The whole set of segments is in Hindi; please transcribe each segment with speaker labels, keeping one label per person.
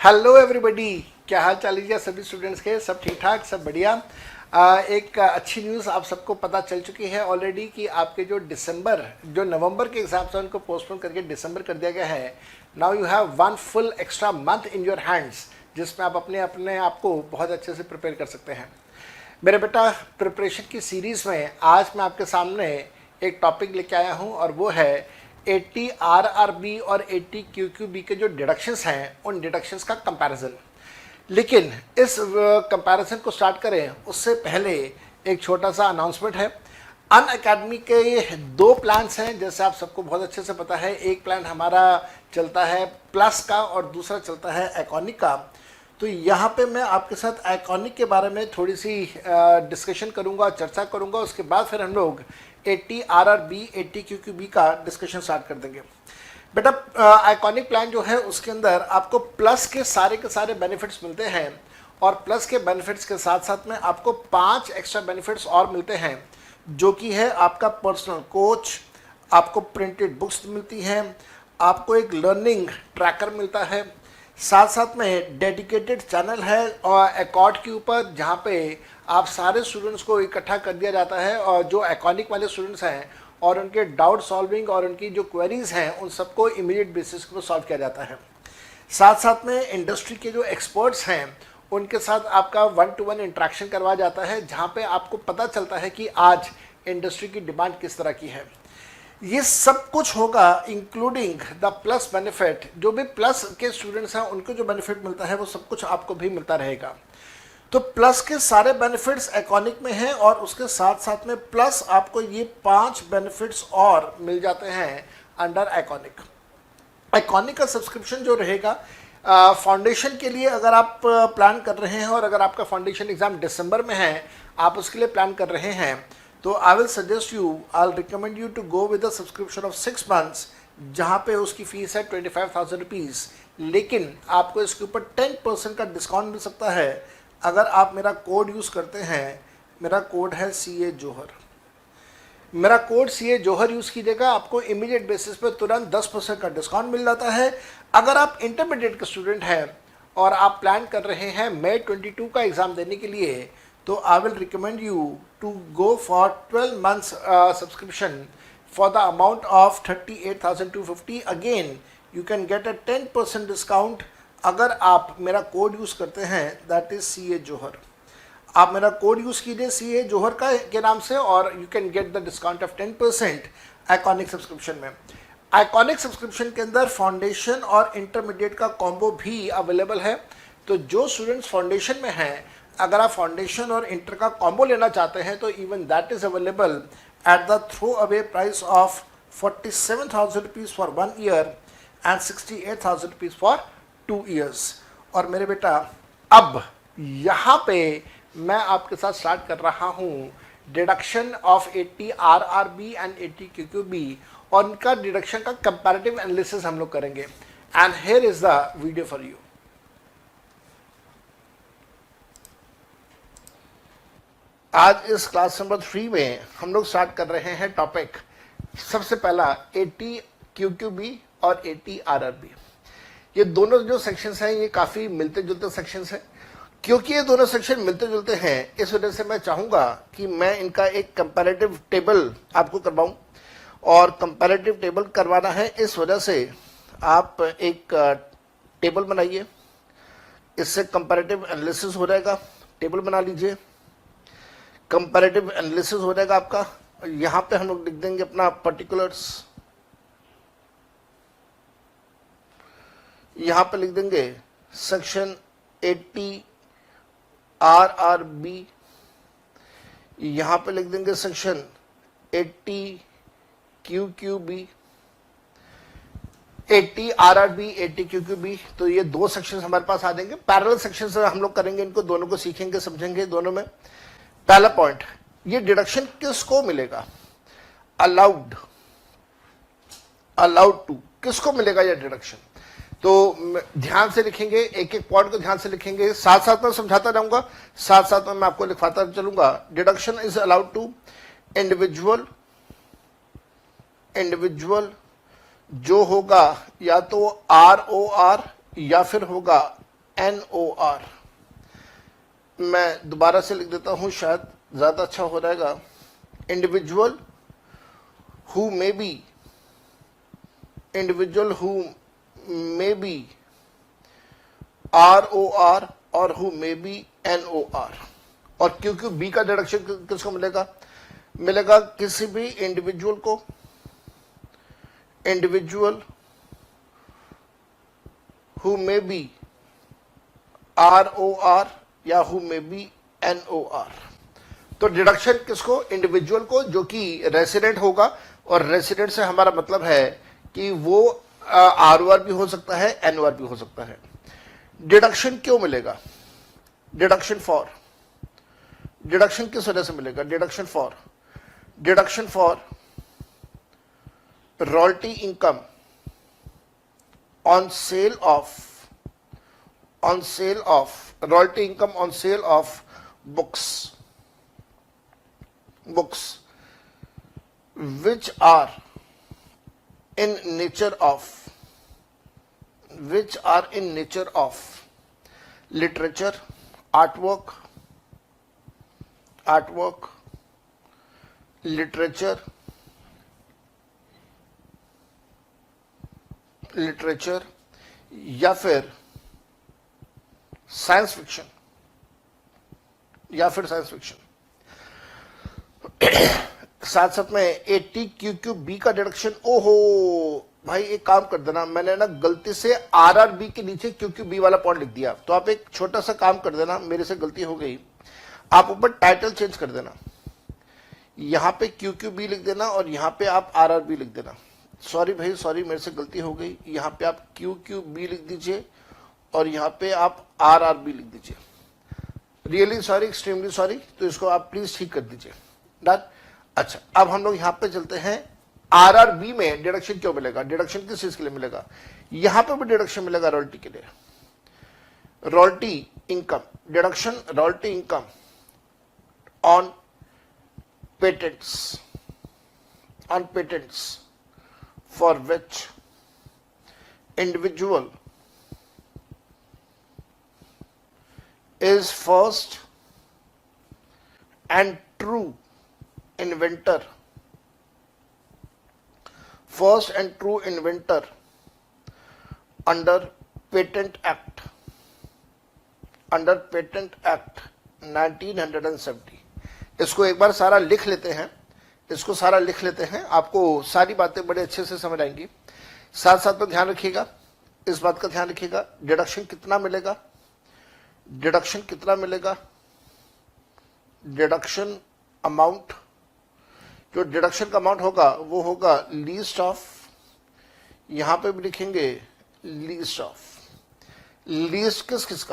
Speaker 1: हेलो एवरीबॉडी, क्या हाल चाल है सभी स्टूडेंट्स के? सब ठीक ठाक, सब बढ़िया। एक अच्छी न्यूज़ आप सबको पता चल चुकी है ऑलरेडी कि आपके जो नवंबर के हिसाब से उनको पोस्टपोन करके दिसंबर कर दिया गया है। Now you have one full extra month in your hands, जिसमें आप अपने आप को बहुत अच्छे से प्रिपेयर कर सकते हैं। मेरे बेटा, प्रिपरेशन की सीरीज़ में आज मैं आपके सामने एक टॉपिक लेके आया हूँ और वो है 80 RRB और 80 QQB के जो डिडक्शंस हैं उन डिडक्शंस का कंपैरिजन। लेकिन इस कंपैरिजन को स्टार्ट करें उससे पहले एक छोटा सा अनाउंसमेंट है। अनअकैडमी के दो प्लान्स हैं, जैसे आप सबको बहुत अच्छे से पता है। एक प्लान हमारा चलता है प्लस का और दूसरा चलता है आइकॉनिक का। तो यहाँ पे मैं आपके साथ आइकॉनिक के बारे में थोड़ी सी डिस्कशन करूँगा, चर्चा करूँगा। उसके बाद फिर हम लोग 80 RRB 80 QQB का डिस्कशन स्टार्ट कर देंगे। बेटा, आइकॉनिक प्लान जो है उसके अंदर आपको प्लस के सारे बेनिफिट्स मिलते हैं और प्लस के बेनिफिट्स के साथ साथ में आपको 5 एक्स्ट्रा बेनिफिट्स और मिलते हैं, जो कि है आपका पर्सनल कोच, आपको प्रिंटेड बुक्स मिलती हैं, आपको एक लर्निंग ट्रैकर मिलता है, साथ साथ में डेडिकेटेड चैनल है और अकॉर्ड के ऊपर, जहाँ पे आप सारे स्टूडेंट्स को इकट्ठा कर दिया जाता है और जो आइकॉनिक वाले स्टूडेंट्स हैं और उनके डाउट सॉल्विंग और उनकी जो क्वेरीज हैं उन सबको इमीडिएट बेसिस पर सॉल्व किया जाता है। साथ साथ में इंडस्ट्री के जो एक्सपर्ट्स हैं उनके साथ आपका 1-to-1 इंट्रैक्शन करवाया जाता है, जहाँ पे आपको पता चलता है कि आज इंडस्ट्री की डिमांड किस तरह की है। ये सब कुछ होगा इंक्लूडिंग द प्लस बेनिफिट। जो भी प्लस के स्टूडेंट्स हैं उनको जो बेनिफिट मिलता है वो सब कुछ आपको भी मिलता रहेगा। तो प्लस के सारे बेनिफिट्स आइकॉनिक में हैं और उसके साथ साथ में प्लस आपको ये 5 बेनिफिट्स और मिल जाते हैं अंडर आइकॉनिक। आइकॉनिक का सब्सक्रिप्शन जो रहेगा फाउंडेशन के लिए, अगर आप प्लान कर रहे हैं और अगर आपका फाउंडेशन एग्ज़ाम दिसंबर में है, आप उसके लिए प्लान कर रहे हैं, तो I will suggest you, I recommend you to go with a subscription of 6 months, जहाँ पे उसकी फ़ीस है 25,000 रुपीज़। लेकिन आपको इसके ऊपर 10% का डिस्काउंट मिल सकता है अगर आप मेरा कोड यूज़ करते हैं। मेरा कोड है CA जोहर। मेरा कोड CA जोहर यूज़ कीजिएगा, आपको इमीडिएट बेसिस पे तुरंत 10% का डिस्काउंट मिल जाता है। अगर आप इंटरमीडिएट के स्टूडेंट हैं और आप प्लान कर रहे हैं मई 22 का एग्ज़ाम देने के लिए, तो I will recommend you to go for 12 months subscription for the amount of 38,250। Again you can get a 10% discount अगर आप मेरा कोड यूज़ करते हैं, दैट इज़ CA जोहर। आप मेरा कोड यूज़ कीजिए CA जोहर का के नाम से और you can get the discount of 10% iconic subscription में। आइकॉनिक सब्सक्रिप्शन के अंदर फाउंडेशन और इंटरमीडिएट का कॉम्बो भी अवेलेबल है। तो जो स्टूडेंट्स फाउंडेशन में हैं, अगर आप फाउंडेशन और इंटर का कॉम्बो लेना चाहते हैं तो even that is available at the throw away price of 47,000 rupees for 1 year and 68,000 rupees for 2 years। और मेरे बेटा, अब यहाँ पे मैं आपके साथ स्टार्ट कर रहा हूँ deduction of 80 RRB and 80 QQB और उनका डिडक्शन का कंपैरेटिव एनालिसिस हम लोग करेंगे। And here is the video for you. आज इस क्लास नंबर 3 में हम लोग स्टार्ट कर रहे हैं टॉपिक, सबसे पहला 80 QQB और 80 RRB। ये दोनों जो सेक्शंस हैं ये काफ़ी मिलते जुलते सेक्शंस हैं। क्योंकि ये दोनों सेक्शन मिलते जुलते हैं, इस वजह से मैं चाहूँगा कि मैं इनका एक कंपैरेटिव टेबल आपको करवाऊँ। और कंपैरेटिव टेबल करवाना है इस वजह से आप एक टेबल बनाइए, इससे कंपैरेटिव एनालिसिस हो जाएगा। टेबल बना लीजिए, कंपैरेटिव एनालिसिस हो जाएगा आपका। यहाँ पे हम लोग लिख देंगे अपना पर्टिकुलर्स, यहाँ पे लिख देंगे सेक्शन 80 RRB, यहाँ पे लिख देंगे सेक्शन 80 QQB, 80 RRB 80 QQB। तो ये दो सेक्शन हमारे पास आ जाएंगे। पैरेलल सेक्शन से हम लोग करेंगे इनको, दोनों को सीखेंगे, समझेंगे दोनों में। पहला पॉइंट, ये डिडक्शन किसको मिलेगा? अलाउड टू किसको मिलेगा ये डिडक्शन? तो ध्यान से लिखेंगे, एक एक पॉइंट को ध्यान से लिखेंगे, साथ साथ में समझाता रहूंगा, साथ साथ में मैं आपको लिखवाता चलूंगा। Deduction is allowed to individual जो होगा या तो ROR या फिर होगा NOR। मैं दोबारा से लिख देता हूं, शायद ज्यादा अच्छा हो रहेगा। Individual who may be, individual who may be ROR और हु मे बी NOR। और क्योंकि बी का डिडक्शन किसको मिलेगा? मिलेगा किसी भी इंडिविजुअल को, individual who may be ROR या हु मे बी NOR। तो डिडक्शन किसको? इंडिविजुअल को, जो कि रेसिडेंट होगा, और रेसिडेंट से हमारा मतलब है कि वो ROR भी हो सकता है, NOR भी हो सकता है। डिडक्शन क्यों मिलेगा? डिडक्शन फॉर, डिडक्शन किस वजह से मिलेगा? Deduction for royalty income on sale of, royalty income on sale of books which are in nature of literature, artwork, literature, या फिर साइंस फिक्शन, साथ साथ में 80 QQB का डिडक्शन। ओहो भाई, एक काम कर देना, मैंने ना गलती से RRB के नीचे QQB वाला पॉइंट लिख दिया, तो आप एक छोटा सा काम कर देना, मेरे से गलती हो गई, आप ऊपर टाइटल चेंज कर देना, यहां पे QQB लिख देना और यहां पे आप RRB लिख देना। सॉरी भाई, सॉरी, मेरे से गलती हो गई, यहां पे आप QQB लिख दीजिए और यहां पे आप RRB लिख दीजिए। रियली सॉरी, एक्सट्रीमली सॉरी, तो इसको आप प्लीज ठीक कर दीजिए। डन। अच्छा, अब हम लोग यहां पे चलते हैं। RRB में डिडक्शन क्यों मिलेगा? डिडक्शन किस चीज के लिए मिलेगा? यहां पे भी डिडक्शन मिलेगा रॉयल्टी के लिए। Royalty income, deduction royalty income on patents, for which individual is first and true inventor, under Patent Act 1970। इसको एक बार सारा लिख लेते हैं, आपको सारी बातें बड़े अच्छे से समझ आएंगी। साथ साथ में ध्यान रखिएगा, इस बात का ध्यान रखिएगा, डिडक्शन कितना मिलेगा? डिडक्शन अमाउंट, जो डिडक्शन का अमाउंट होगा वो होगा लीस्ट ऑफ, यहां पे भी लिखेंगे लीस्ट ऑफ। लीस्ट किस किस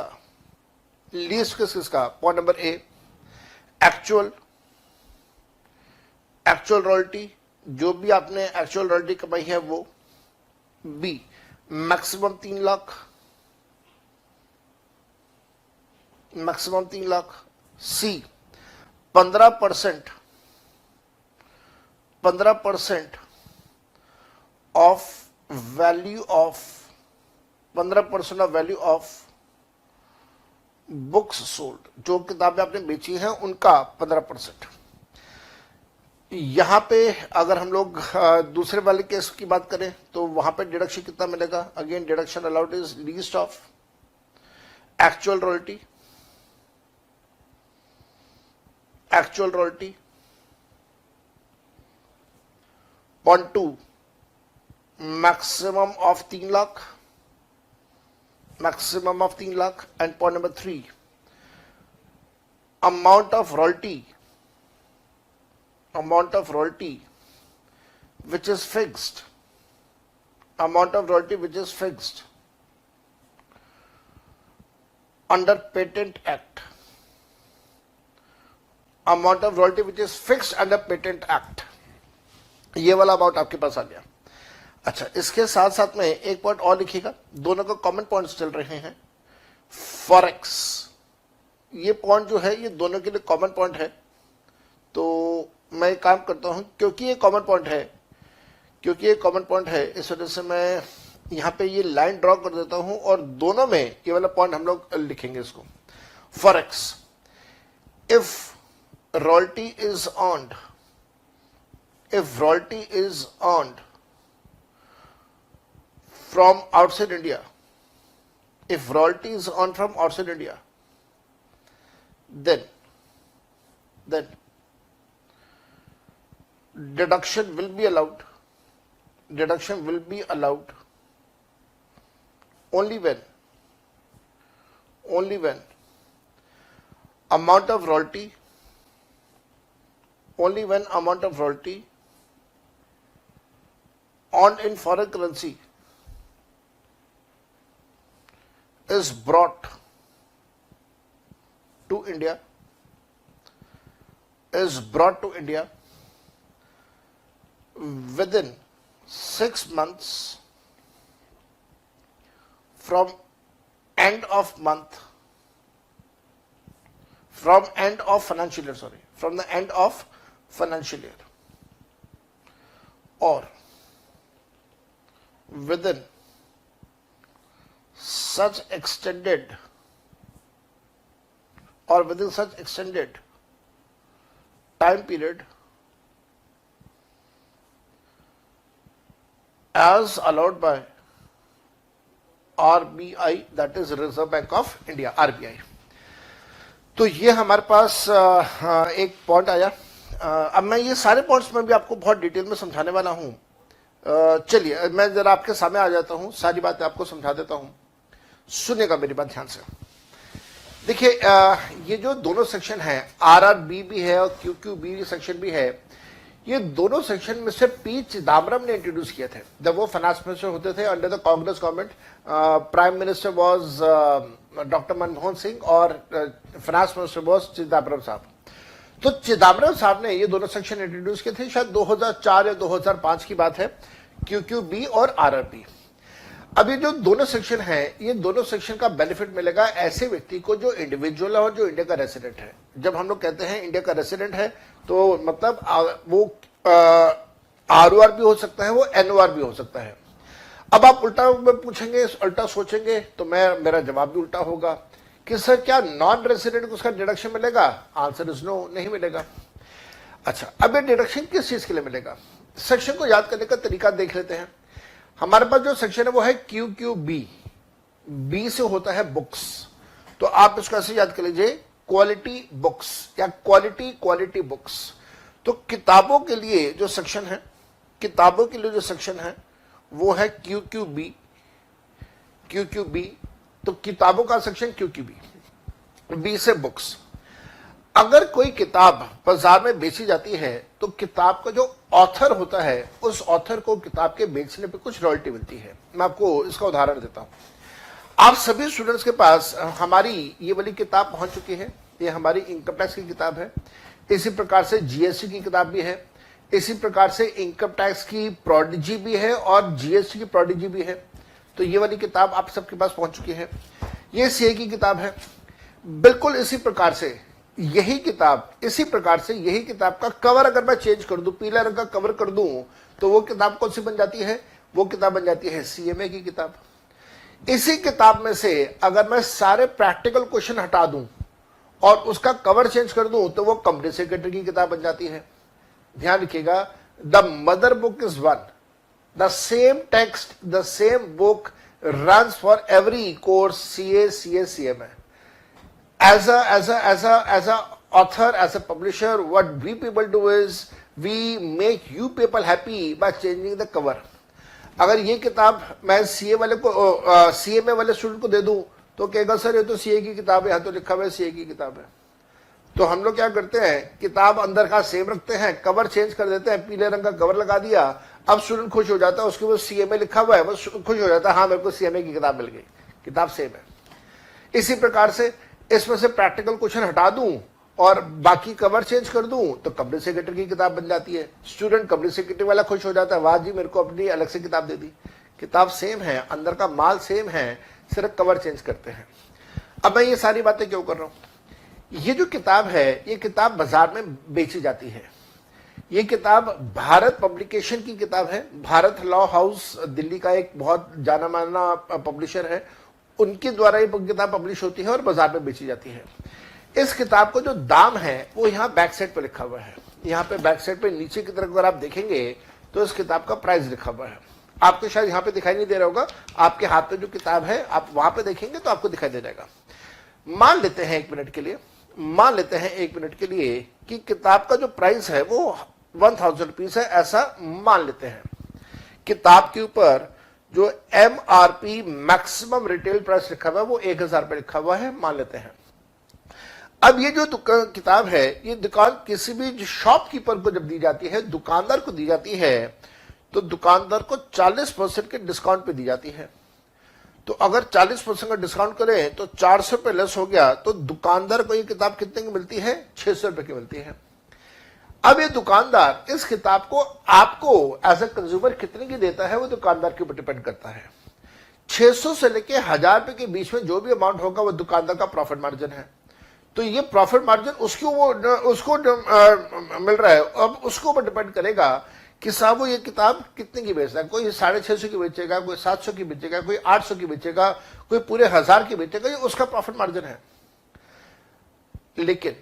Speaker 1: का? Point number A, actual royalty, जो भी आपने एक्चुअल रॉयल्टी कमाई है वो। B, maximum 3 lakh. C, 15% of value of books sold, जो किताबें आपने बेची हैं उनका 15%। यहां पे अगर हम लोग दूसरे वाले केस की बात करें तो वहां पे डिडक्शन कितना मिलेगा? Again deduction allowed is least of actual royalty. Point 2, maximum of 3 lakh. And point number 3, amount of royalty which is fixed, under Patent Act, ये वाला अमाउंट आपके पास आ गया। अच्छा, इसके साथ साथ में एक पॉइंट और लिखिएगा, दोनों का कॉमन पॉइंट्स चल रहे हैं। फॉरेक्स, ये पॉइंट जो है ये दोनों के लिए कॉमन पॉइंट है, तो मैं काम करता हूं, क्योंकि ये कॉमन पॉइंट है, इस वजह से मैं यहां पे ये लाइन ड्रॉ कर देता हूं और दोनों में ये वाला पॉइंट हम लोग लिखेंगे इसको। Forex, if royalty is earned, if royalty is earned from outside India, if royalty is earned from outside India, then deduction will be allowed. Deduction will be allowed only when amount of royalty, only when amount of royalty earned in foreign currency is brought to India, within 6 months from end of month, from end of financial year, from the end of financial year, or within such extended time period as allowed by RBI, that is Reserve Bank of India, RBI। तो ये हमारे पास एक पॉइंट आया। अब मैं ये सारे पॉइंट्स में भी आपको बहुत डिटेल में समझाने वाला हूं। चलिए मैं जरा आपके सामने आ जाता हूं, सारी बातें आपको समझा देता हूं, सुनिएगा मेरी बात ध्यान से। देखिए ये जो दोनों सेक्शन हैं, RRB भी है और QQB सेक्शन भी है, ये दोनों सेक्शन में से पी चिदम्बरम ने इंट्रोड्यूस किए थे जब वो फाइनेंस मिनिस्टर होते थे under the Congress government. Prime minister was doctor Manmohan Singh और फाइनेंस मिनिस्टर वाज चिदम्बरम साहब। तो चिदम्बरम साहब ने ये दोनों सेक्शन इंट्रोड्यूस किए थे, शायद 2004 या 2005 की बात है, QQB और RRB। अब ये जो दोनों सेक्शन हैं, ये दोनों सेक्शन का बेनिफिट मिलेगा ऐसे व्यक्ति को जो इंडिविजुअल है और जो इंडिया का रेसिडेंट है। जब हम लोग कहते हैं इंडिया का रेसिडेंट है तो मतलब वो ROR भी हो सकता है, वो NOR भी हो सकता है। अब आप उल्टा पूछेंगे, उल्टा सोचेंगे तो मेरा जवाब भी उल्टा होगा कि सर क्या नॉन रेसिडेंट को उसका डिडक्शन मिलेगा? आंसर इज नो, नहीं मिलेगा। अच्छा, अब ये डिडक्शन किस चीज के लिए मिलेगा? सेक्शन को याद करने का तरीका देख लेते हैं। हमारे पास जो सेक्शन है वो है QQB, बी से होता है बुक्स, तो आप इसको ऐसे याद कर लीजिए, क्वालिटी बुक्स या क्वालिटी बुक्स। तो किताबों के लिए जो सेक्शन है, किताबों के लिए जो सेक्शन है वो है QQB। तो किताबों का सेक्शन QQB, बी से बुक्स। अगर कोई किताब बाजार में बेची जाती है तो किताब का जो ऑथर होता है उस ऑथर को किताब के बेचने पे कुछ रॉयल्टी मिलती है। मैं आपको इसका उदाहरण देता हूं। आप सभी स्टूडेंट्स के पास हमारी ये वाली किताब पहुंच चुकी है, ये हमारी इनकम टैक्स की किताब है। इसी प्रकार से GST की किताब भी है, इसी प्रकार से इनकम टैक्स की प्रोडिजी भी है और GST की प्रोडिजी भी है। तो ये वाली किताब आप सबके पास पहुंच चुकी है। ये CA की किताब है। बिल्कुल इसी प्रकार से यही किताब का कवर अगर मैं चेंज कर दूं, पीला रंग का कवर कर दूं, तो वो किताब कौन सी बन जाती है? वो किताब बन जाती है CMA की किताब। इसी किताब में से अगर मैं सारे प्रैक्टिकल क्वेश्चन हटा दूं और उसका कवर चेंज कर दूं तो वो कंपनी सेक्रेटरी की किताब बन जाती है। ध्यान रखिएगा, the mother book is one, the same text, the same book runs for every course CA, CMA. As a author, as a publisher, what we people do is we make you people happy by changing the cover. अगर ये किताब मैं CA वाले को CMA वाले स्टूडेंट को दे दूं तो कहेगा सर ये तो CA की किताब है, यहाँ तो लिखा हुआ है CA की किताब है। तो हम लोग क्या करते हैं, किताब अंदर का सेम रखते हैं, कवर चेंज कर देते हैं, पीले रंग का कवर लगा दिया। अब स्टूडेंट खुश हो जाता है, उसके ऊपर CMA लिखा हुआ है, वो खुश हो जाता है, हाँ मेरे को CMA की किताब मिल गई, किताब सेम है। इसी प्रकार से इसमें से प्रैक्टिकल क्वेश्चन हटा दूं और बाकी कवर चेंज कर दूं तो कंपनी सेक्रेटरी की किताब बन जाती है। स्टूडेंट कंपनी सेक्रेटरी वाला खुश हो जाता है, वाह जी मेरे को अपनी अलग से किताब दे दी। किताब सेम है, अंदर का माल सेम है, सिर्फ कवर चेंज करते हैं। अब मैं ये सारी बातें क्यों कर रहा हूं? ये जो किताब है, ये किताब बाजार में बेची जाती है। ये किताब भारत पब्लिकेशन की किताब है। भारत लॉ हाउस दिल्ली का एक बहुत जाना माना पब्लिशर है, उनके द्वारा ये किताब पब्लिश होती है और बाजार में बेची जाती है। इस किताब को जो दाम है वो यहाँ बैक साइड पे लिखा हुआ है। यहाँ पे बैक साइड पे नीचे की तरफ अगर आप देखेंगे तो इस किताब का प्राइस लिखा हुआ है। आपको शायद यहाँ पे दिखाई नहीं दे रहा होगा, आपके हाथ में जो किताब है आप वहां पे देखेंगे तो आपको दिखाई दे जाएगा। मान लेते हैं 1 मिनट के लिए, मान लेते हैं 1 मिनट के लिए कि किताब का जो प्राइस है वो 1000 रुपीज है, ऐसा मान लेते हैं। किताब के ऊपर जो MRP मैक्सिमम रिटेल प्राइस लिखा हुआ है वो 1000 रुपए लिखा हुआ है, मान लेते हैं। अब ये जो किताब है ये दुकान किसी भी शॉपकीपर को जब दी जाती है, दुकानदार को दी जाती है, तो दुकानदार को 40% के डिस्काउंट पे दी जाती है। तो अगर 40% का डिस्काउंट करें तो 400 रुपए लेस हो गया, तो दुकानदार को ये किताब कितने की मिलती है? 600 रुपए की मिलती है। अब ये दुकानदार इस किताब को आपको एज ए कंज्यूमर कितने की देता है वो दुकानदार के ऊपर डिपेंड करता है। 600 से लेके 1000 रुपए के बीच में जो भी अमाउंट होगा वो दुकानदार का प्रॉफिट मार्जिन है। तो ये प्रॉफिट मार्जिन उसको मिल रहा है। अब उसको ऊपर डिपेंड करेगा कि साहब वो ये किताब कितने की बेच रहा है। कोई 650 की बेचेगा, कोई 700 की बेचेगा, कोई 800 की बेचेगा, कोई पूरे 1000 की बेचेगा, ये उसका प्रॉफिट मार्जिन है। लेकिन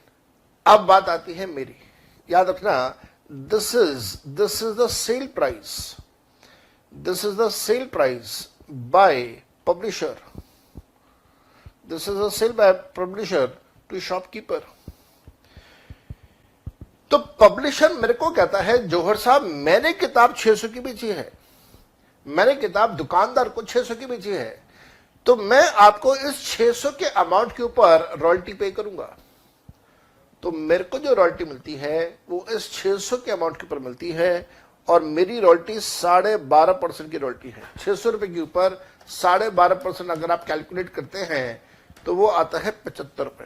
Speaker 1: अब बात आती है मेरी, याद रखना, this is the sale price, this is the sale price by publisher, this is the sale by publisher to shopkeeper. तो पब्लिशर मेरे को कहता है जौहर साहब मैंने किताब 600 की बेची है, मैंने किताब दुकानदार को 600 की बेची है, तो मैं आपको इस 600 के अमाउंट के ऊपर रॉयल्टी पे करूंगा। तो मेरे को जो रॉयल्टी मिलती है वो इस 600 के अमाउंट के ऊपर मिलती है, और मेरी रॉयल्टी 12.5% की रॉयल्टी है। 600 रुपए के ऊपर 12.5% अगर आप कैलकुलेट करते हैं तो वो आता है 75 रुपए।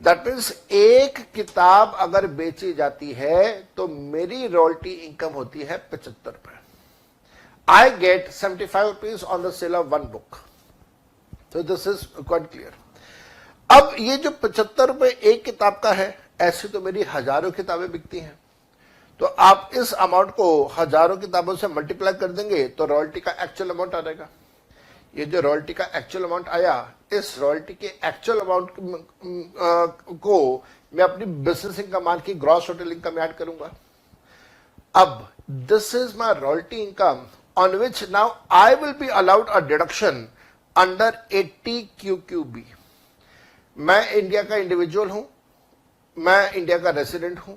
Speaker 1: दैट मीन्स एक किताब अगर बेची जाती है तो मेरी रॉयल्टी इनकम होती है 75 रुपए। I get 75 rupees on the sale of 1 book. तो दिस इज क्वाइट क्लियर। अब ये जो 75 रुपए एक किताब का है, ऐसी तो मेरी हजारों किताबें बिकती हैं। तो आप इस अमाउंट को हजारों किताबों से मल्टीप्लाई कर देंगे तो रॉयल्टी का एक्चुअल अमाउंट आ जाएगा। ये जो रॉयल्टी का एक्चुअल अमाउंट आया, इस रॉयल्टी के एक्चुअल अमाउंट को मैं अपनी बिजनेस इनकम मान की ग्रॉस टोटल इनकम ऐड करूंगा। अब this is my royalty income on which now I will be allowed a deduction under 80 QQB। मैं इंडिया का इंडिविजुअल हूं, मैं इंडिया का रेसिडेंट हूं,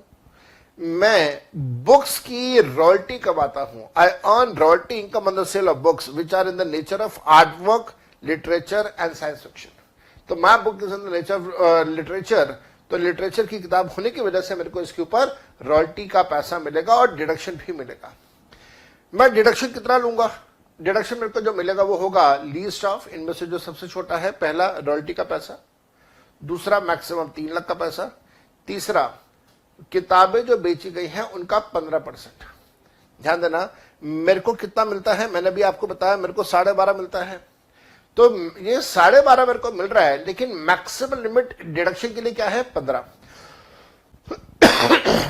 Speaker 1: मैं बुक्स की रॉयल्टी कमाता हूं। I earn royalty income on the sale of books which are in the nature of art work, literature and science fiction. तो मैं book is in the nature of literature, तो लिटरेचर की किताब होने की वजह से मेरे को इसके ऊपर रॉयल्टी का पैसा मिलेगा और डिडक्शन भी मिलेगा। मैं डिडक्शन कितना लूंगा? डिडक्शन मेरे को जो मिलेगा वो होगा लीस्ट ऑफ, इनमें से जो सबसे छोटा है, पहला रॉयल्टी का पैसा, दूसरा मैक्सिमम 3 लाख का पैसा, तीसरा किताबें जो बेची गई हैं उनका 15%। ध्यान देना, मेरे को कितना मिलता है, मैंने भी आपको बताया मेरे को 12.5 मिलता है। तो ये 12.5 मेरे को मिल रहा है, लेकिन मैक्सिमम लिमिट डिडक्शन के लिए क्या है? 15।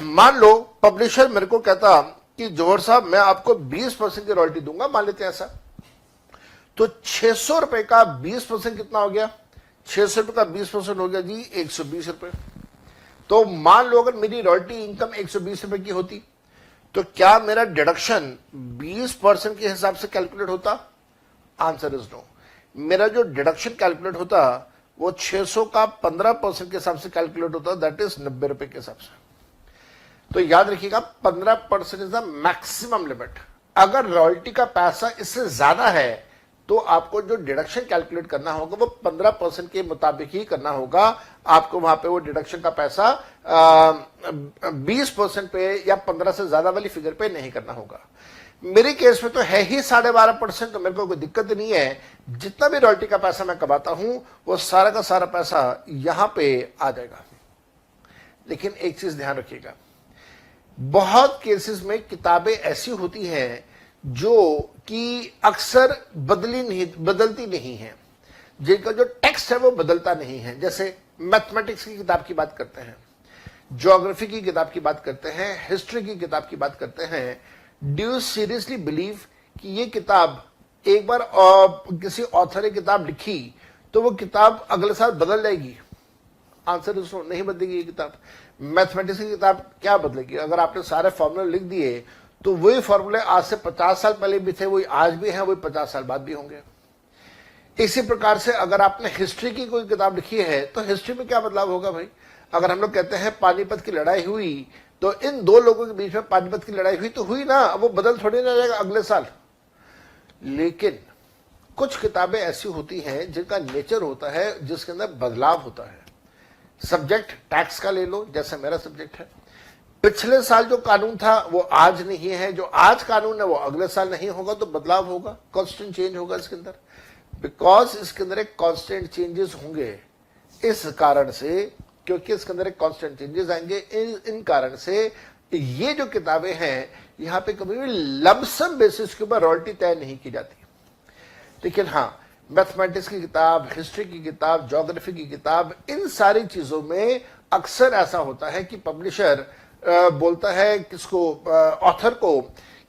Speaker 1: मान लो पब्लिशर मेरे को कहता कि जौहर साहब मैं आपको 20% की रॉयल्टी दूंगा, मान लेते हैं ऐसा। तो 600 रुपए का 20% कितना हो गया? 600 रुपए का 20% हो गया जी 120 रुपए। तो मान लो अगर मेरी रॉयल्टी इनकम 120 रुपए की होती तो क्या मेरा डिडक्शन 20% के हिसाब से कैलकुलेट होता? Answer is no. मेरा जो डिडक्शन कैलकुलेट होता वो 600 का 15% के हिसाब से कैलकुलेट होता, दैट इज 90 रुपए के हिसाब से। तो याद रखिएगा 15% इज द मैक्सिमम लिमिट। अगर रॉयल्टी का पैसा इससे ज्यादा है तो आपको जो डिडक्शन कैलकुलेट करना होगा वो 15% के मुताबिक ही करना होगा। आपको वहां पे वो डिडक्शन का पैसा 20% पे या 15 से ज्यादा वाली फिगर पे नहीं करना होगा। मेरे केस में तो है ही 12.5%, तो मेरे को कोई दिक्कत नहीं है। जितना भी रॉयल्टी का पैसा मैं कमाता हूं वो सारा का सारा पैसा यहां पे आ जाएगा। लेकिन एक चीज ध्यान रखिएगा, बहुत केसेस में किताबें ऐसी होती हैं जो कि अक्सर बदलती नहीं है, जिनका जो टेक्स्ट है वो बदलता नहीं है। जैसे मैथमेटिक्स की किताब की बात करते हैं, ज्योग्राफी की किताब की बात करते हैं, हिस्ट्री की किताब की बात करते हैं, डू यू सीरियसली बिलीव कि ये किताब एक बार किसी ऑथर ने किताब लिखी तो वो किताब अगले साल बदल जाएगी? आंसर इज नो, नहीं बदलेगी ये किताब। मैथमेटिक्स की किताब क्या बदलेगी? अगर आपने सारे फॉर्मूले लिख दिए तो वही फॉर्मूले आज से 50 साल पहले भी थे, वही आज भी हैं, वही 50 साल बाद भी होंगे। इसी प्रकार से अगर आपने हिस्ट्री की कोई किताब लिखी है तो हिस्ट्री में क्या बदलाव होगा भाई? अगर हम लोग कहते हैं पानीपत की लड़ाई हुई तो इन दो लोगों के बीच में पानीपत की लड़ाई हुई तो हुई ना, वो बदल थोड़ी ना जाएगा अगले साल। लेकिन कुछ किताबें ऐसी होती हैं जिनका नेचर होता है, जिसके अंदर बदलाव होता है। सब्जेक्ट टैक्स का ले लो, जैसे मेरा सब्जेक्ट है। पिछले साल जो कानून था वो आज नहीं है, जो आज कानून है वो अगले साल नहीं होगा, तो बदलाव होगा, कांस्टेंट चेंज होगा इसके अंदर। बिकॉज इसके अंदर एक कांस्टेंट चेंजेस होंगे, इस कारण से, क्योंकि इसके अंदर एक कांस्टेंट चेंजेस आएंगे, इन कारण से ये जो किताबें हैं यहां पे कभी भी लमसम बेसिस के ऊपर रॉयल्टी तय नहीं की जाती। लेकिन हाँ, मैथमेटिक्स की किताब, हिस्ट्री की किताब, ज्योग्राफी की किताब, इन सारी चीजों में अक्सर ऐसा होता है कि पब्लिशर बोलता है किसको, ऑथर को,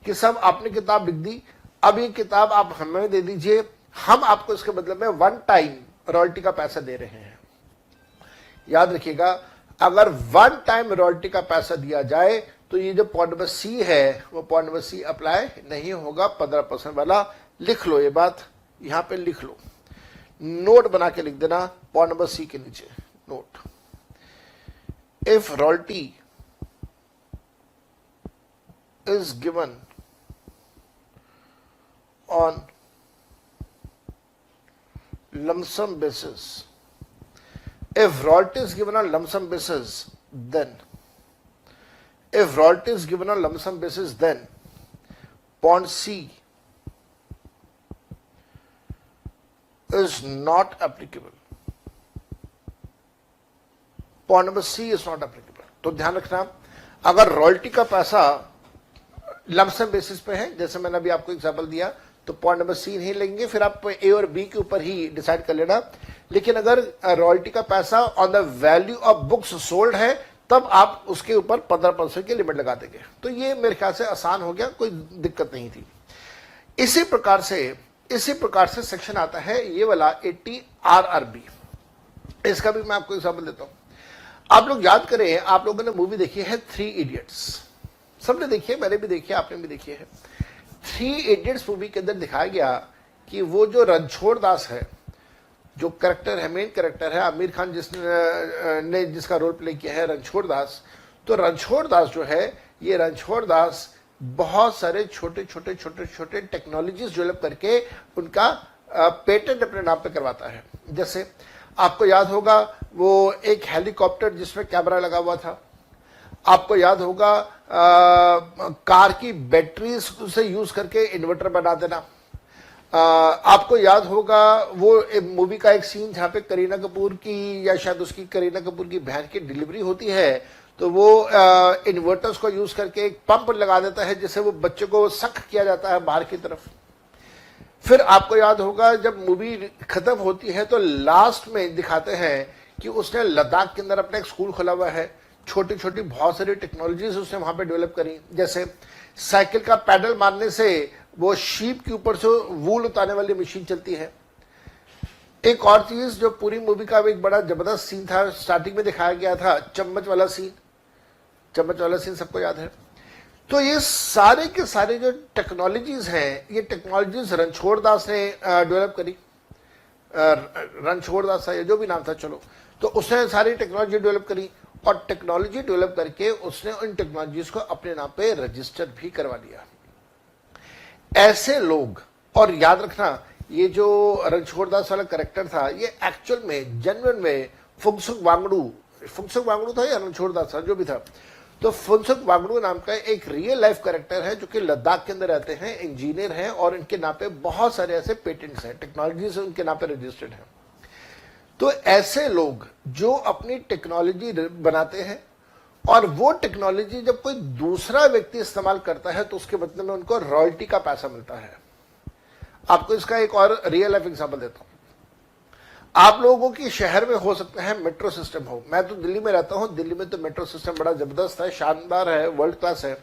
Speaker 1: कि सब आपने किताब लिख दी, अब ये किताब आप हमें दे दीजिए, हम आपको इसके बदले में वन टाइम रॉयल्टी का पैसा दे रहे हैं। याद रखिएगा, अगर वन टाइम रॉयल्टी का पैसा दिया जाए तो ये जो पॉइंट नंबर सी है वो पॉइंट नंबर सी अप्लाई नहीं होगा, 15% वाला। लिख लो ये बात, यहां पे लिख लो, नोट बना के लिख देना पॉइंट नंबर सी के नीचे, note. If royalty is given on lumsum basis, if royalty is given on lump sum basis, then if royalty is given on lump sum basis, then point C is not applicable. Point number C is not applicable. तो ध्यान रखना, अगर रॉयल्टी का पैसा लमसम बेसिस पे है, जैसे मैंने अभी आपको एग्जांपल दिया, तो पॉइंट नंबर सी नहीं लेंगे, फिर आप ए और बी के ऊपर ही डिसाइड कर लेना। लेकिन अगर रॉयल्टी का पैसा on the value of books sold है तब आप उसके ऊपर 15% की लिमिट लगा देंगे। तो ये मेरे ख्याल से आसान हो गया, कोई दिक्कत नहीं थी। इसी प्रकार से सेक्शन आता है ये वाला 80 RRB। इसका भी मैं आपको एग्जाम्पल देता हूं। आप लोग याद करें, आप लोगों ने मूवी देखी है 3 इडियट्स, सबने देखी है, मैंने भी देखी है, आपने भी देखी है। 3 इडियट्स मूवी के अंदर दिखाया गया कि वो जो रणछोड़ दास है, जो कैरेक्टर है, मेन कैरेक्टर है, आमिर खान जिसका रोल प्ले किया है रणछोड़ दास, तो रणछोड़ दास जो है, ये रणछोड़ दास बहुत सारे छोटे छोटे टेक्नोलॉजीज डेवलप करके उनका पेटेंट अपने नाम पे करवाता है। जैसे आपको याद होगा वो एक हेलीकॉप्टर जिसमें कैमरा लगा हुआ था, आपको याद होगा कार की बैटरी से यूज करके इन्वर्टर बना देना, आपको याद होगा वो मूवी का एक सीन जहां पे करीना कपूर की, या शायद उसकी करीना कपूर की बहन की डिलीवरी होती है, तो वो इन्वर्टर्स को यूज करके एक पंप लगा देता है जिससे वो बच्चे को सक किया जाता है बाहर की तरफ। फिर आपको याद होगा जब मूवी खत्म होती है तो लास्ट में दिखाते हैं कि उसने लद्दाख के अंदर अपना एक स्कूल खोला हुआ है, छोटी छोटी बहुत सारी टेक्नोलॉजीज उसने वहां पे डेवलप करी। जैसे साइकिल का पैडल मारने से वो शीप के ऊपर से वूल उतारने वाली मशीन चलती है। एक और चीज जो पूरी मूवी का एक बड़ा जबरदस्त सीन था, स्टार्टिंग में दिखाया गया था, चम्मच वाला सीन सबको याद है। तो ये सारे के सारे जो टेक्नोलॉजीज हैं, ये टेक्नोलॉजीज रणछोड़ दास ने डेवलप करी। रणछोड़ दास था, जो भी नाम था, चलो, तो उसने सारी टेक्नोलॉजी डेवलप करी और टेक्नोलॉजी डेवलप करके उसने उन टेक्नोलॉजीज को अपने नाम पे रजिस्टर भी करवा लिया। ऐसे लोग, और याद रखना ये जो रणछोड़ दास वाला कैरेक्टर था, ये एक्चुअल में जेन्युइन में फुंगसुक वांगडू था या रणछोड़ दास था, जो भी था, तो फुंगसुक वांगडू नाम का एक रियल लाइफ कैरेक्टर है जो कि लद्दाख के अंदर रहते हैं, इंजीनियर हैं और इनके नाम पे बहुत सारे ऐसे पेटेंट्स हैं, टेक्नोलॉजीज उनके नाम पे रजिस्टर्ड है। तो ऐसे लोग जो अपनी टेक्नोलॉजी बनाते हैं और वो टेक्नोलॉजी जब कोई दूसरा व्यक्ति इस्तेमाल करता है तो उसके बदले में उनको रॉयल्टी का पैसा मिलता है। आपको इसका एक और रियल लाइफ एग्जांपल देता हूं। आप लोगों की शहर में हो सकता है मेट्रो सिस्टम हो, मैं तो दिल्ली में रहता हूं, दिल्ली में तो मेट्रो सिस्टम बड़ा जबरदस्त है, शानदार है, वर्ल्ड क्लास है।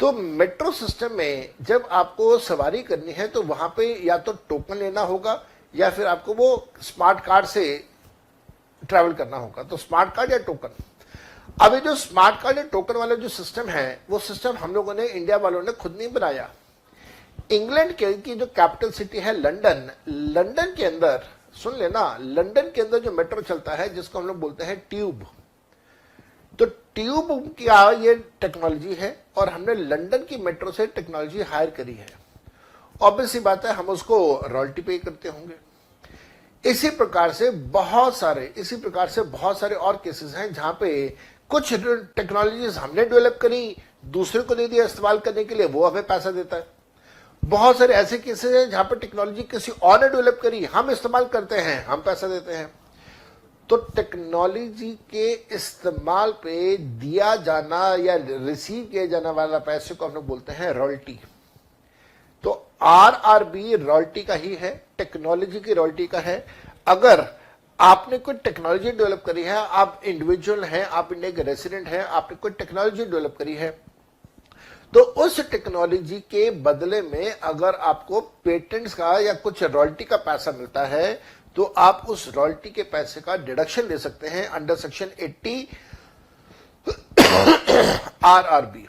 Speaker 1: तो मेट्रो सिस्टम में जब आपको सवारी करनी है तो वहां पे या तो टोकन लेना होगा या फिर आपको वो स्मार्ट कार्ड से ट्रैवल करना होगा। तो स्मार्ट कार्ड या टोकन, अब ये जो स्मार्ट कार्ड या टोकन वाला जो सिस्टम है वो सिस्टम हम लोगों ने, इंडिया वालों ने खुद नहीं बनाया। इंग्लैंड की जो कैपिटल सिटी है लंदन, लंदन के अंदर, सुन लेना, लंदन के अंदर जो मेट्रो चलता है जिसको हम लोग बोलते हैं ट्यूब, तो ट्यूब की ये टेक्नोलॉजी है और हमने लंदन की मेट्रो से टेक्नोलॉजी हायर करी है। ऑब्वियस सी बात है हम उसको रॉयल्टी पे करते होंगे। इसी प्रकार से बहुत सारे और केसेस हैं जहां पे कुछ टेक्नोलॉजीज हमने डेवलप करी, दूसरे को दे दिया इस्तेमाल करने के लिए, वो हमें पैसा देता है। बहुत सारे ऐसे केसेस हैं जहां पर टेक्नोलॉजी किसी और ने डेवलप करी, हम इस्तेमाल करते हैं, हम पैसा देते हैं। तो टेक्नोलॉजी के इस्तेमाल पे दिया जाना या रिसीव किया जाने वाला पैसे को हम लोग बोलते हैं रॉयल्टी। तो आरआरबी रॉयल्टी का ही है, टेक्नोलॉजी की रॉयल्टी का है। अगर आपने कोई टेक्नोलॉजी डेवलप करी है, आप इंडिविजुअल हैं, आप इंडिया के रेसिडेंट हैं, आपने कोई टेक्नोलॉजी डेवलप करी है, तो उस टेक्नोलॉजी के बदले में अगर आपको पेटेंट्स का या कुछ रॉयल्टी का पैसा मिलता है तो आप उस रॉयल्टी के पैसे का डिडक्शन ले सकते हैं अंडर सेक्शन 80 आरआरबी।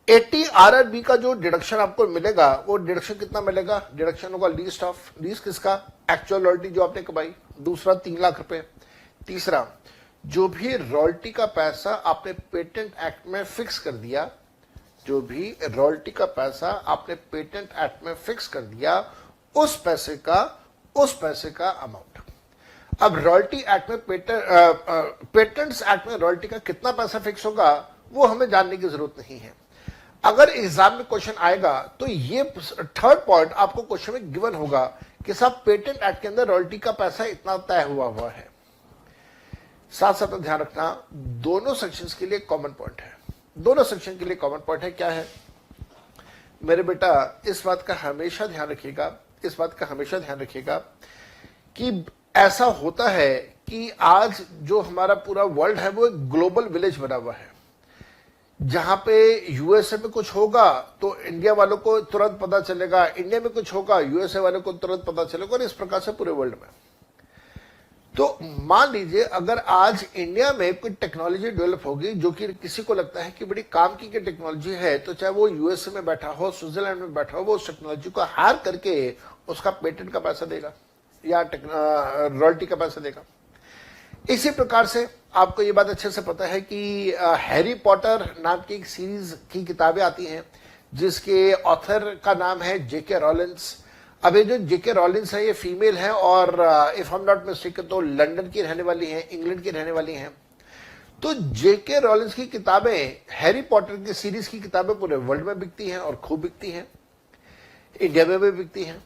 Speaker 1: 80 आरआरबी का जो डिडक्शन आपको मिलेगा, वो डिडक्शन कितना मिलेगा? डिडक्शन होगा लीस्ट किसका? एक्चुअल रॉयल्टी जो आपने कमाई। दूसरा 3 लाख रुपए। तीसरा, जो भी रॉयल्टी का पैसा आपने पेटेंट एक्ट में फिक्स कर दिया, जो भी रॉयल्टी का पैसा आपने पेटेंट एक्ट में फिक्स कर दिया, उस पैसे का अमाउंट। अब रॉयल्टी एक्ट में पेटेंट्स एक्ट में रॉयल्टी का कितना पैसा फिक्स होगा वो हमें जानने की जरूरत नहीं है। अगर एग्जाम में क्वेश्चन आएगा तो ये थर्ड पॉइंट आपको क्वेश्चन में गिवन होगा कि साहब पेटेंट एक्ट के अंदर रॉयल्टी का पैसा इतना तय हुआ है। साथ साथ ध्यान रखना, दोनों सेक्शंस के लिए कॉमन पॉइंट है। दोनों सेक्शन के लिए कॉमन पॉइंट है। क्या है मेरे बेटा? इस बात का हमेशा ध्यान रखिएगा कि ऐसा होता है कि आज जो हमारा पूरा वर्ल्ड है वो एक ग्लोबल विलेज बना हुआ है, जहां पे यूएसए में कुछ होगा तो इंडिया वालों को तुरंत पता चलेगा, इंडिया में कुछ होगा यूएसए वालों को तुरंत पता चलेगा, और इस प्रकार से पूरे वर्ल्ड में। तो मान लीजिए अगर आज इंडिया में कोई टेक्नोलॉजी डेवलप होगी जो कि किसी को लगता है कि बड़ी काम की टेक्नोलॉजी है, तो चाहे वो यूएसए में बैठा हो, स्विट्जरलैंड में बैठा हो, वो उस टेक्नोलॉजी को हायर करके उसका पेटेंट का पैसा देगा या रॉयल्टी का पैसा देगा। इसी प्रकार से आपको ये बात अच्छे से पता है कि हैरी पॉटर नाम की एक सीरीज की किताबें आती हैं जिसके ऑथर का नाम है जेके रॉलिंस। अब ये जो जेके रॉलिंस है ये फीमेल है और if I am not mistaken तो लंदन की रहने वाली हैं, इंग्लैंड की रहने वाली हैं। तो जेके रॉलिंस की किताबें, हैरी पॉटर की सीरीज की किताबें पूरे वर्ल्ड में बिकती हैं और खूब बिकती हैं, इंडिया में भी बिकती हैं।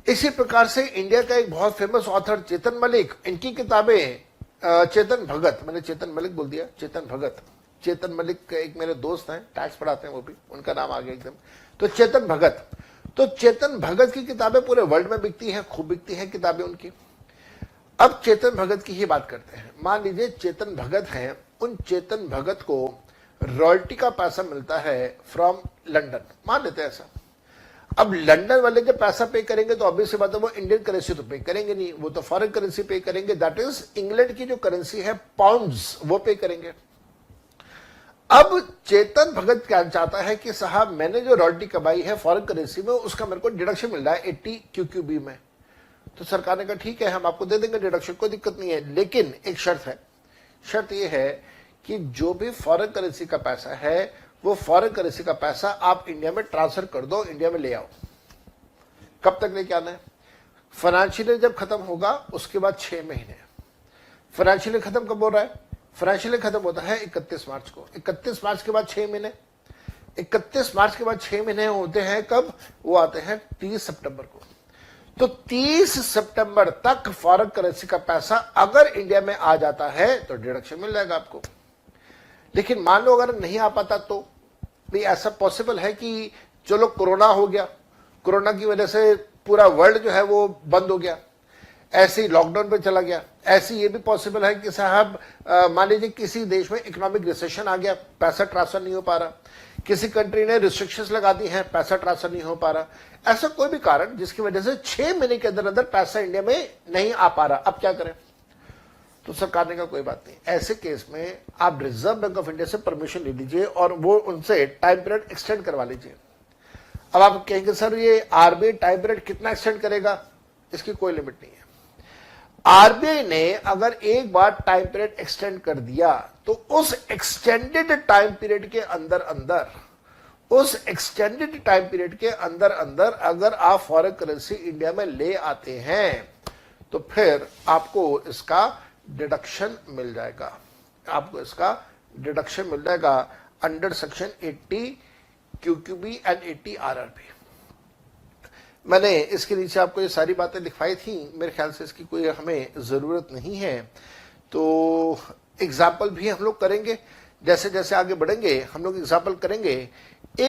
Speaker 1: इसी प्रकार से इंडिया का एक बहुत फेमस ऑथर चेतन मलिक, इनकी किताबें, चेतन भगत, मैंने चेतन मलिक बोल दिया, चेतन मलिक एक मेरे दोस्त हैं, टैक्स पढ़ाते हैं वो भी, उनका नाम आ गया एकदम। तो चेतन भगत की किताबें पूरे वर्ल्ड में बिकती हैं, खूब बिकती हैं किताबें उनकी। अब चेतन भगत की ही बात करते हैं। मान लीजिए चेतन भगत हैं, उन चेतन भगत को रॉयल्टी का पैसा मिलता है फ्रॉम लंदन, मान लेते हैं ऐसा। अब लंदन वाले जब पैसा पे करेंगे तो ऑब्वियस बात है वो इंडियन करेंसी तो पे करेंगे नहीं, वो तो फॉरेन करेंसी पे करेंगे, दैट इज इंग्लैंड की जो करेंसी है पाउंड्स, वो पे करेंगे। अब चेतन भगत क्या चाहता है कि साहब मैंने जो रॉयल्टी कमाई है फॉरेन करेंसी में उसका मेरे को डिडक्शन मिल रहा है 80 QQB में। तो सरकार ने कहा ठीक है हम आपको दे देंगे डिडक्शन, कोई दिक्कत नहीं है, लेकिन एक शर्त है। शर्त यह है कि जो भी फॉरेन करेंसी का पैसा है वो फॉरेन करेंसी का पैसा आप इंडिया में ट्रांसफर कर दो, इंडिया में ले आओ। कब तक लेके आना है? फाइनेंशियल जब खत्म होगा उसके बाद 6 महीने। फाइनेंशियल खत्म कब हो रहा है? फाइनेंशियल खत्म होता है 31 मार्च को। 31 मार्च के बाद 6 महीने, 31 मार्च के बाद 6 महीने होते हैं कब? वो आते हैं 30 सितंबर को। तो 30 सितंबर तक फॉरेन करेंसी का पैसा अगर इंडिया में आ जाता है तो डिडक्शन मिल जाएगा आपको। लेकिन मान लो अगर नहीं आ पाता तो भी ऐसा पॉसिबल है कि चलो कोरोना हो गया, कोरोना की वजह से पूरा वर्ल्ड जो है वो बंद हो गया, ऐसे ही लॉकडाउन पे चला गया। ऐसे ये भी पॉसिबल है कि साहब मान लीजिए किसी देश में इकोनॉमिक रिसेशन आ गया, पैसा ट्रांसफर नहीं हो पा रहा, किसी कंट्री ने रिस्ट्रिक्शंस लगा दी हैं, पैसा ट्रांसफर नहीं हो पा रहा, ऐसा कोई भी कारण जिसकी वजह से 6 महीने के अंदर अंदर पैसा इंडिया में नहीं आ पा रहा, अब क्या करें? तो सरकार ने कहा कोई बात नहीं, ऐसे केस में आप रिजर्व बैंक ऑफ इंडिया से परमिशन ले लीजिए और वो उनसे टाइम पीरियड एक्सटेंड करवा लीजिए। अब आप कहेंगे सर ये आरबीआई टाइम पीरियड कितना एक्सटेंड करेगा? इसकी कोई लिमिट नहीं है। आरबीआई ने अगर एक बार टाइम पीरियड एक्सटेंड कर दिया तो उस एक्सटेंडेड टाइम पीरियड के अंदर अंदर अगर आप फॉरेन करेंसी इंडिया में ले आते हैं तो फिर आपको इसका डिडक्शन मिल जाएगा, under section 80 QQB and 80 RRB। मैंने इसके नीचे आपको ये सारी बातें लिखवाई थी, मेरे ख्याल से इसकी कोई हमें ज़रूरत नहीं है। तो एग्जाम्पल भी हम लोग करेंगे, जैसे जैसे आगे बढ़ेंगे हम लोग एग्जाम्पल करेंगे